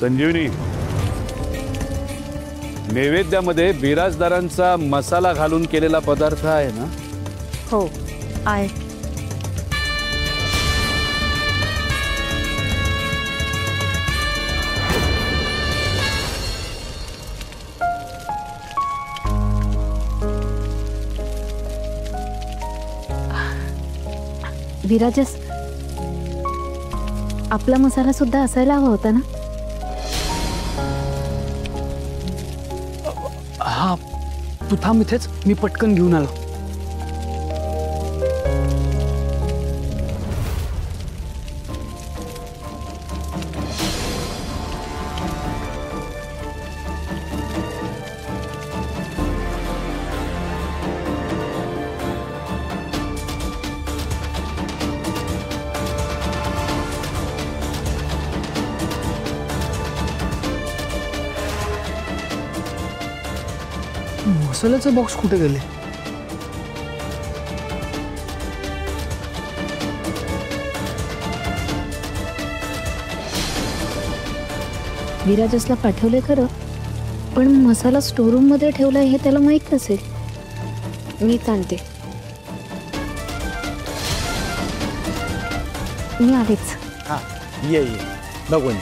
संजीवनी, नैवेद्यामध्ये बिराजदारांचा मसाला घालून केलेला पदार्थ आहे ना? हो आहे. विराजस, आपला मसाला सुद्धा असायला हवा होता ना? हा, तू थांब इथेच, मी पटकन घेऊन आलो. मसाल्याचे बॉक्स कुठे गेले? विराजसला पाठवले खरं, पण मसाला स्टोरूम मध्ये ठेवलाय हे त्याला माहित नसेल. मी आणते. मी आलेच. हा, ये बघून.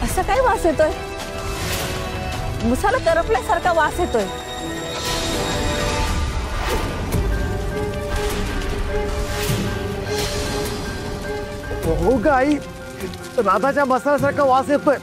असा काय वास येतोय? मसाला करपल्यासारखा वास येतोय. हो का आई, राधाच्या मसाल्यासारखा वास येतोय.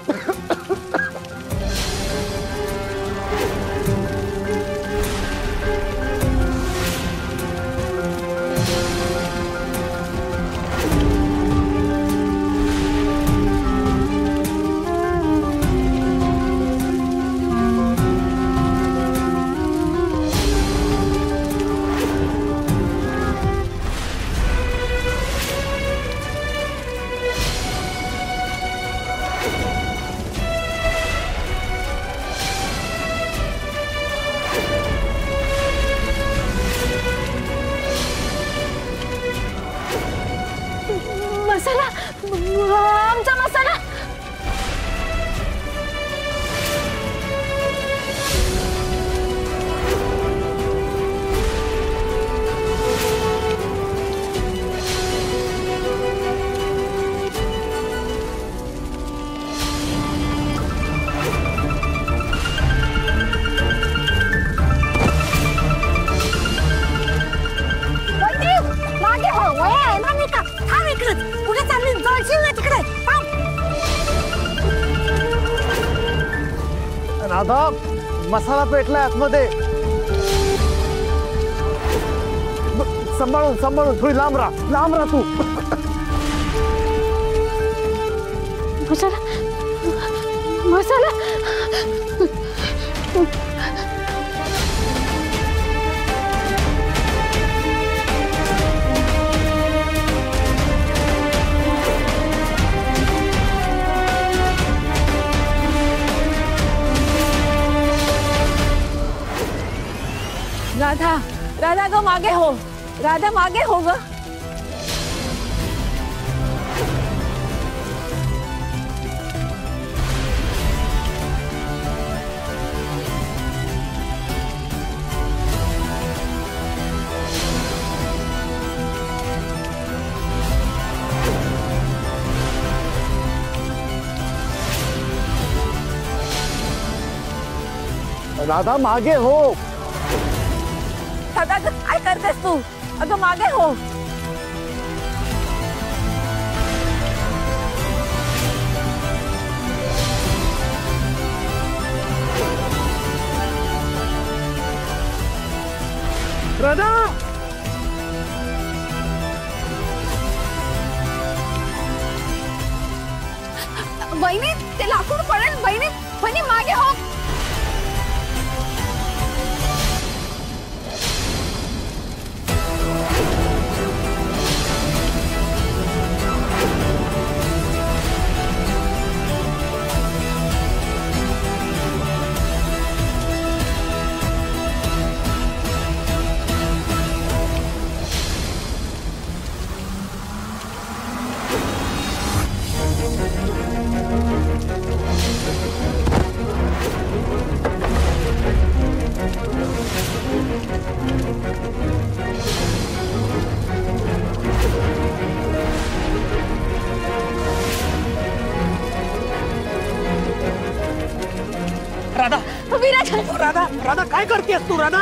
मसाला, आमचा मसाला. मागे हो, वय मागे का? थांब इकडे. कुठे चालली? जळशील ना तिकडे. राधा, मसाला पेटलाय आतमध्ये. सांभाळून सांभाळून, थोडी लांब राहा तू. मसाला, मसाला. राधा, राधा ग मागे हो. राधा मागे हो ग. राधा मागे हो. दादा अगं काय करतेस तू? अगं मागे हो. राधा बहिणी ते लाकूड पडेल. बहिणी बहिणी मागे हो. राधा विराज राधा राधा काय करतेस तू? राधा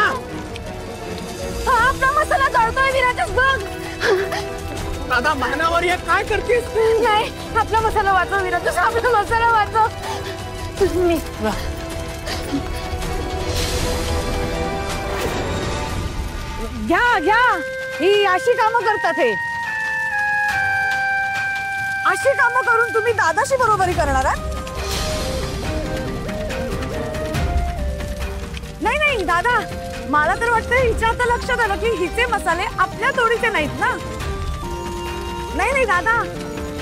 हा आपला मसाला जळतोय. विराजच बघ. राधा मानावर ये, काय करतेस तू? नाही आपला मसाला वाचव. विराज आपला मसाला वाचव. मी घ्या घ्या. ही अशी कामं करतात. हे अशी कामं करून तुम्ही दादाशी बरोबरी करणार आहात? नाही नाही दादा, मला तर वाटतं हिच्या आता लक्षात आलं की हिचे मसाले आपल्या तोडीचे नाहीत ना. नाही नाही दादा,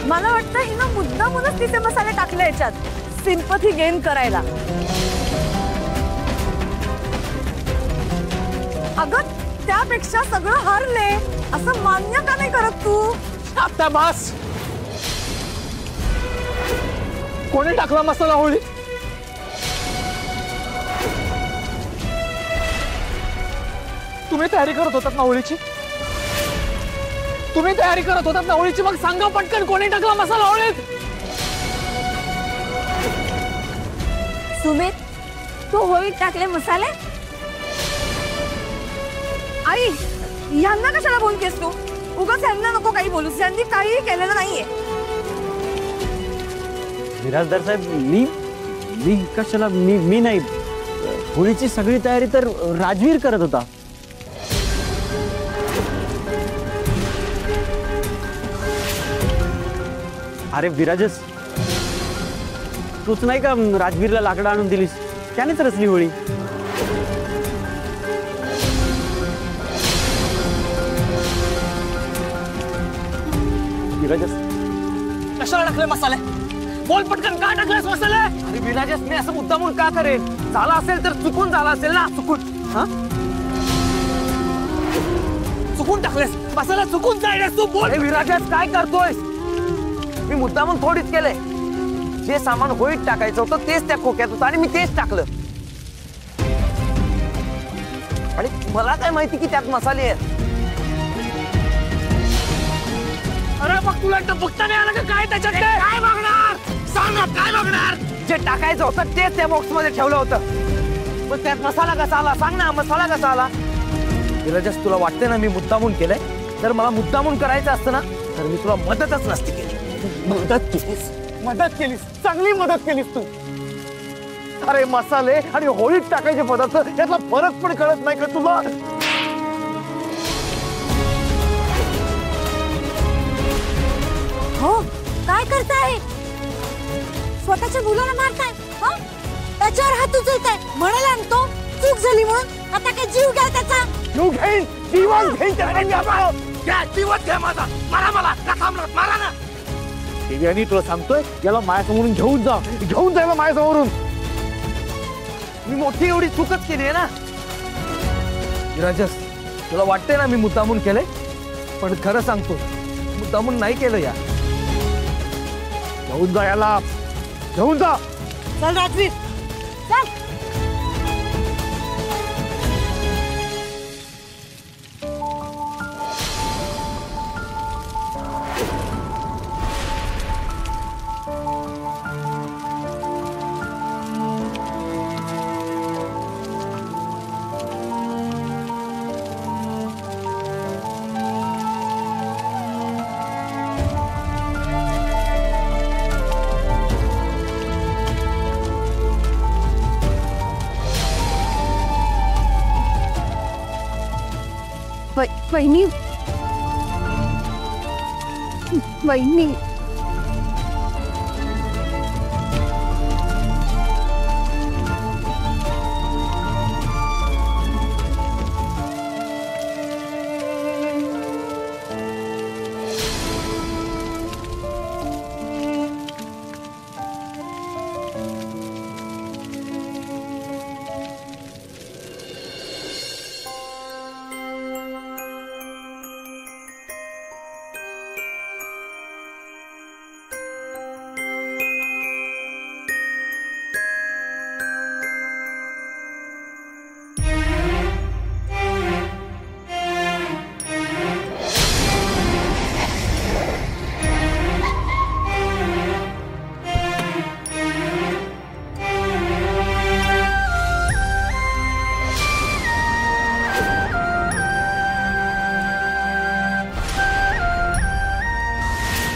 मला वाटतं हिनं मुद्दामूनच तिचे मसाले टाकले याच्यात सिंपथी गेन करायला. अगं त्यापेक्षा सगळं हारले असं मान्य का नाही करत तू? आता बस. कोणी टाकला मसाला होळी? तुम्ही तयारी करत होतात ना होळीची? तुम्ही तयारी करत होतात ना होळीची? मग सांगा पटकन, कोणी टाकला मसाला होळीत? सुमित, तू होळीत टाकले मसाले? आई यांना कशाला बोलतेस तू? उगाच यांना नको काही बोलूस. यांनी काहीही केलेलं नाहीये. बिराजदार साहेब, मी कशाला? मी नाही. होळीची सगळी तयारी तर राजवीर करत होता. अरे विराजस, तूच नाही का राजवीरला लाकडं आणून दिलीस? त्यानेच रचली होळी. विराजस, कशाला टाकले मसाले? बोल पटकन, का टाकलेस मसाले? अरे विराजस, मी असं मुद्दामून का करेन? झाला असेल तर चुकून झाला असेल ना. चुकून. हा, चुकून टाकलेस मसाला, चुकून जायलास तू. बोल. विराजस, काय करतोयस? मी मुद्दामून थोडीच केलंय. जे सामान होळीत टाकायचं होतं तेच त्या खोक्यात होतं आणि मी तेच टाकलं. आणि मला काय माहिती की त्यात मसाले आहेत? अरे मग तुला बघता नाही आलं का काय त्याच्यात? काय बघणार? सांग ना, काय बघणार? जे टाकायचं होतं तेच त्या बॉक्स मध्ये ठेवलं होतं. पण त्यात मसाला कसा आला? सांग ना, मसाला कसा आला? विराजस, तुला वाटते ना मी मुद्दामून केलंय? जर मला मुद्दामून करायचं असतं ना तर मी तुला मदतच नसती केली. मदत केलीस, चांगली मदत केलीस तू. अरे मसाले आणि होळीत टाकायचे पदार्थ यातला फरक पण कळत नाही का तुला? हो, काय करताय? स्वतःच्या मुलाला मारताय? हा, त्याच्यावर हात उचलताय. म्हणाला ना तो चूक झाली म्हणून. आता काय जीव घ्या त्याचा? जीव घेईन, जीवन घेईन त्याचा. घ्या, जीवत घ्या माझा. मारा मला, का थांबलात? मारा ना. देव्यानी तुला सांगतोय, याला माझ्यासमोरून घेऊन जा. घेऊन जायला माझ्यासमोरून. मी मोठी एवढी चूकच केली आहे ना. विराजस, तुला वाटते ना मी मुद्दामून केलंय? पण खरं सांगतो, मुद्दामून नाही केलं या. घेऊन जा याला, घेऊन जा. चल राजवीर, चल. वहिनी वहिनी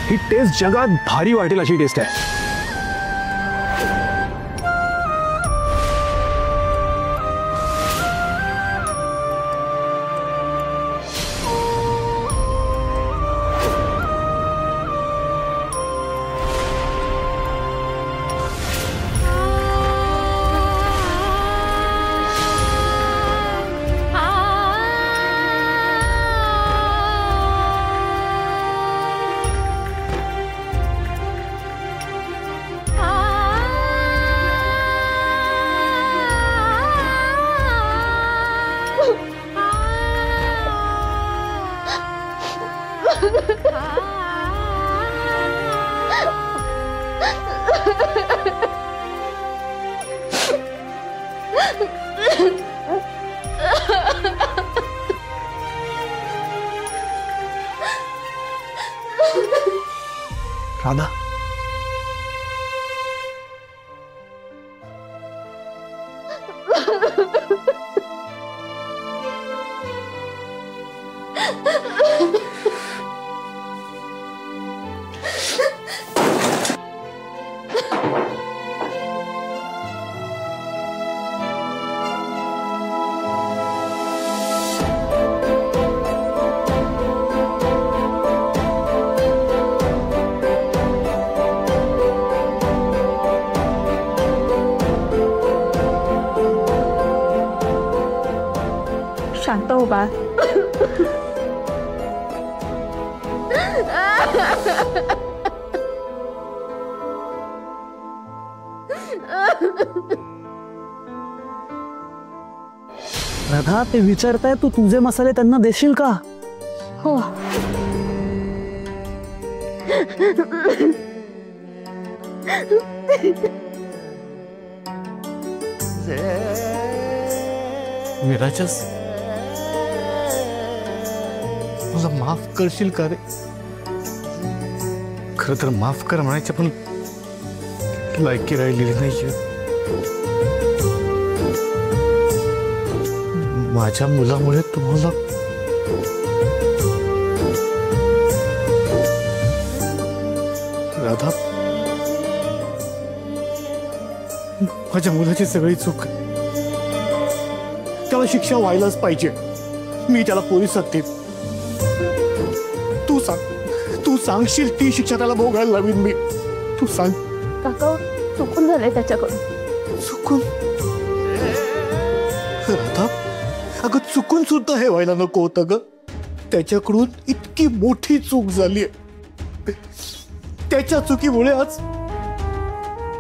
ही टेस्ट जगात भारी वाटेल अशी टेस्ट आहे. राधा, शांत हो बाळ. राधा, ते विचारताय तू तुझे मसाले त्यांना देशील का? हो. विराजस, मला माफ करशील का रे? खरं तर माफ कर म्हणायचं पण लायकी राहिलेली नाहीये. माझ्या मुलामुळे तुम्हाला राधा, माझ्या मुलाची सगळी चूक, त्याला शिक्षा व्हायलाच पाहिजे. मी त्याला पोलिसात देईन. तू सांगशील ती शिक्षा त्याला भोगायला लावीन मी. तू सांग. काका, चुकून झालंय त्याच्याकडून. चुकून? राधा, अगं चुकून सुद्धा हे व्हायला नको होतं ग. त्याच्याकडून इतकी मोठी चूक झाली. त्याच्या चुकीमुळे आज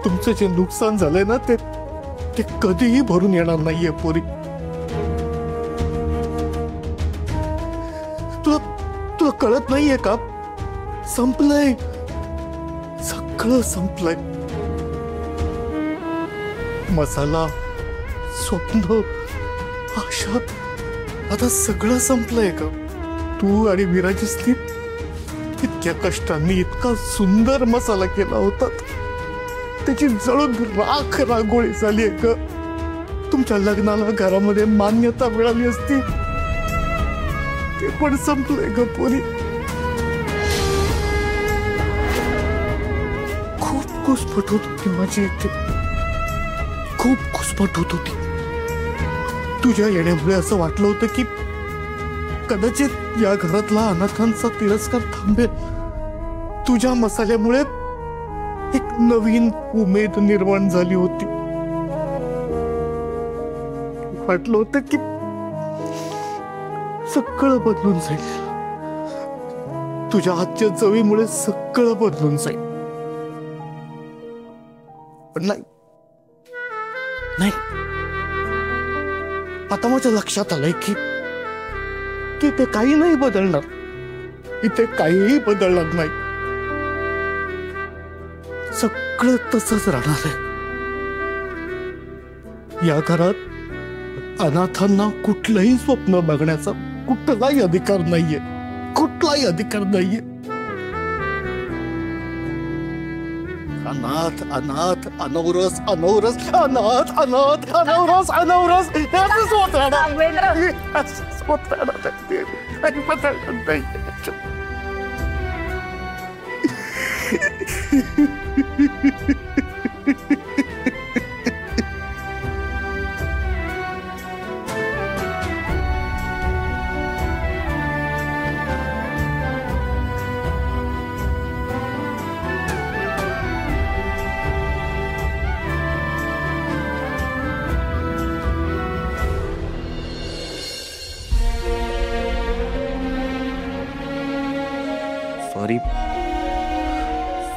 तुमचं जे नुकसान झालंय ना ते कधीही भरून येणार नाहीये पोरी. तुला कळत नाहीये का? संपलंय, सगळं संपलंय. मसाला, स्वप्न, आशा, आता सगळं संपलंय का? तू आणि विराजसनी इतक्या कष्टांनी इतका सुंदर मसाला केला होता, त्याची जळून राख रांगोळी झाली का? तुमच्या लग्नाला घरामध्ये मान्यता मिळाली असती, ते पण संपलंय ग पोरी. खूप घुसपट होत होती माझी इथे, खूप घुसपट होत होती. तुझ्या येण्यामुळे असं वाटलं होतं की कदाचित या घरातला अनाथांचा तिरस्कार थांबेल. तुझ्या मसाल्यामुळे एक नवीन उमेद निर्माण झाली होती. वाटलं होतं की सगळं बदलून जाईल. तुझ्या हातच्या चवीमुळे सगळं बदलून जाईल. पण नाही, आता माझ्या लक्षात आलंय की ते काही नाही बदलणार. इथे काहीही बदलणार नाही. सगळं तसंच राहणार आहे. या घरात अनाथांना कुठलंही स्वप्न बघण्याचा कुठलाही अधिकार नाहीये. कुठलाही अधिकार नाहीये. अनाथ अनाथ अनौरस अनौरस अनाथ अनाथ अनौरस अनौरस असंच होत राहणार. असंच होत राहणार. आणि बदलणार नाही.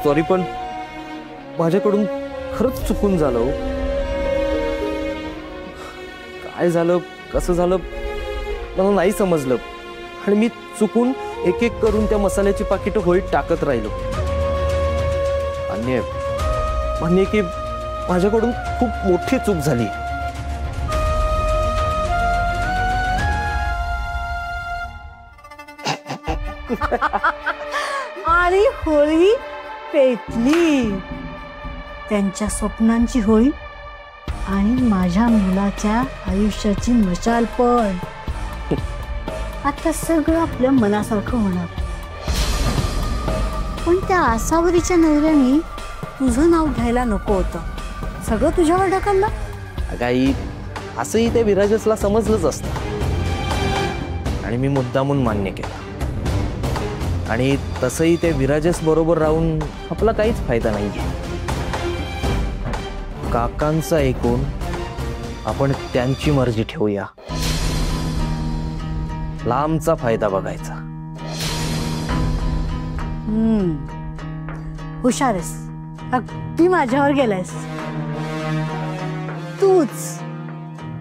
सॉरी पण माझ्याकडून खरंच चुकून झालं. काय झालं कसं झालं मला नाही समजलं. आणि मी चुकून एक एक करून त्या मसाल्याची पाकिटं होळीत टाकत राहिलो. मान्य की माझ्याकडून खूप मोठी चूक झाली. आणि होळी पेटली. त्यांच्या स्वप्नांची होळी आणि माझ्या मुलाच्या आयुष्याची मशाल पण. आता सगळं आपल्या मनासारखं होणार. पण त्या आसावरीच्या नवऱ्याने तुझं नाव घ्यायला नको होतं. सगळं तुझ्यावर ढकललं. काही असंही ते विराजसला समजलंच असतं. आणि मी मुद्दामून मान्य केलं. आणि तसंही ते विराजस बरोबर राहून आपला काहीच फायदा नाहीये. काकांचं ऐकून आपण त्यांची मर्जी ठेवूया. लांबचा फायदा बघायचा. हुशार आहेस. अगदी माझ्यावर गेलायस.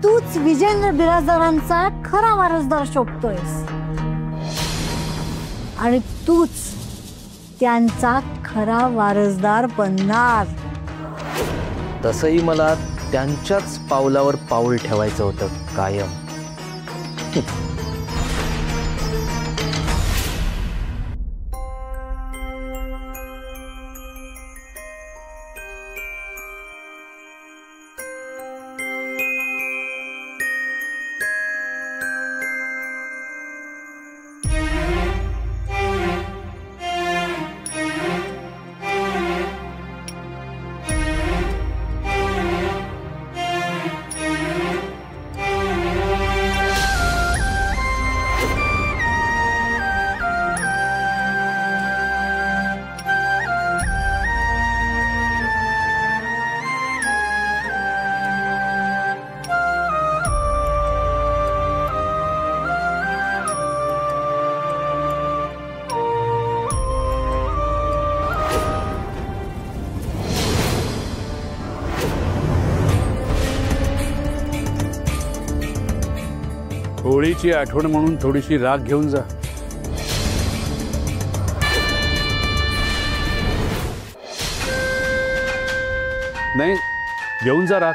तूच विजेंद्र बिराजदारांचा खरा वारसदार शोधतोयस. आणि तूच त्यांचा खरा वारसदार बनणार. तसंही मला त्यांच्याच पावलावर पाऊल ठेवायचं होतं कायम. होळीची आठवण म्हणून थोडीशी राख घेऊन जा. नाही, घेऊन जा राख.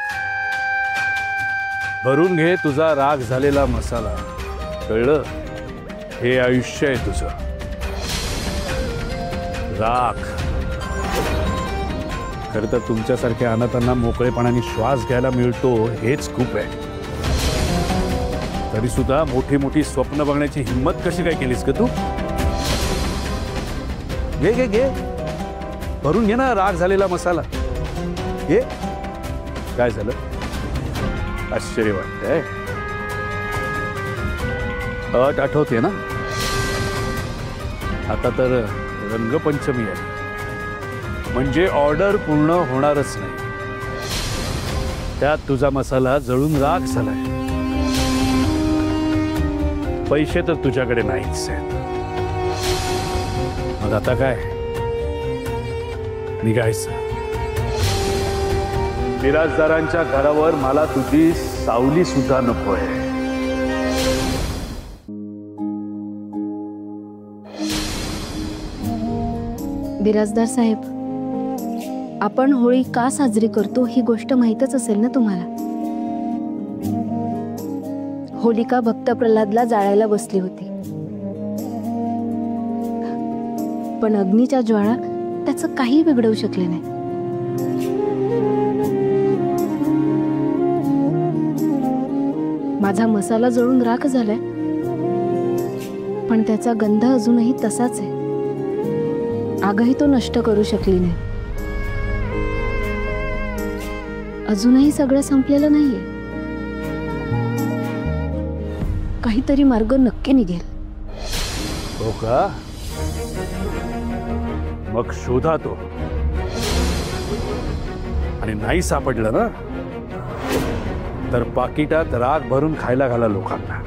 भरून घे तुझा राख झालेला मसाला. कळलं? हे आयुष्य आहे तुझं. राख. खरं तर तुमच्यासारख्या अनाथांना मोकळेपणाने श्वास घ्यायला मिळतो हेच खूप आहे. तरी सुद्धा मोठी मोठी स्वप्न बघण्याची हिम्मत कशी काय केलीस का तू? घे घे घे, भरून घे ना राख झालेला मसाला. घे. काय झालं? आश्चर्य वाटतंय. अट आठवते ना? आता तर रंगपंचमी आहे, म्हणजे ऑर्डर पूर्ण होणारच नाही. त्यात तुझा मसाला जळून राख झालाय. पैसे तर तुझ्याकडे नाहीच आहेत. मग आता काय? निघायचं. बिराजदारांच्या घरावर मला तुझी सावली सुद्धा नकोय. बिराजदार साहेब, आपण होळी का साजरी करतो ही गोष्ट माहीतच असेल ना तुम्हाला. होलिका भक्त प्रल्हादला जाळायला बसली होती, पण अग्नीच्या ज्वाळा त्याचं काही बिघडवू शकले नाही. माझा मसाला जळून राख झालाय, पण त्याचा गंध अजूनही तसाच आहे. आगही तो नष्ट करू शकली नाही. अजूनही सगळं संपलेलं नाहीये. काहीतरी मार्ग नक्की निघेल. हो का? मग शोधा तो. आणि नाही सापडलं ना तर पाकिटात राग भरून खायला घाला लोकांना.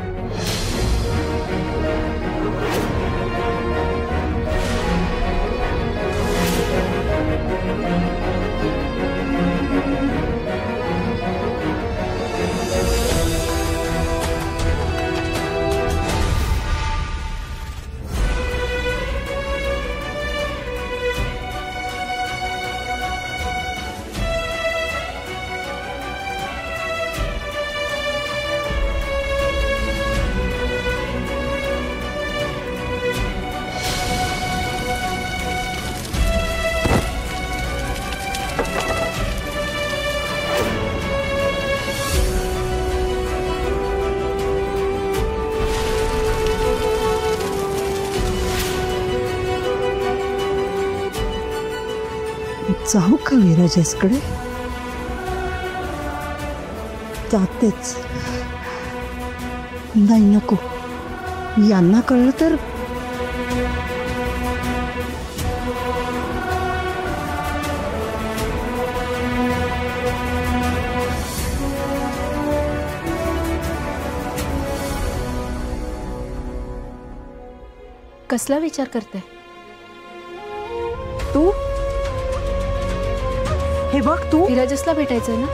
जाऊ का विराजेसकडे? जातेच. नाही, नको. यांना कळलं तर कसला विचार करते तू हे बघ. तू विराजसला भेटायचंय ना?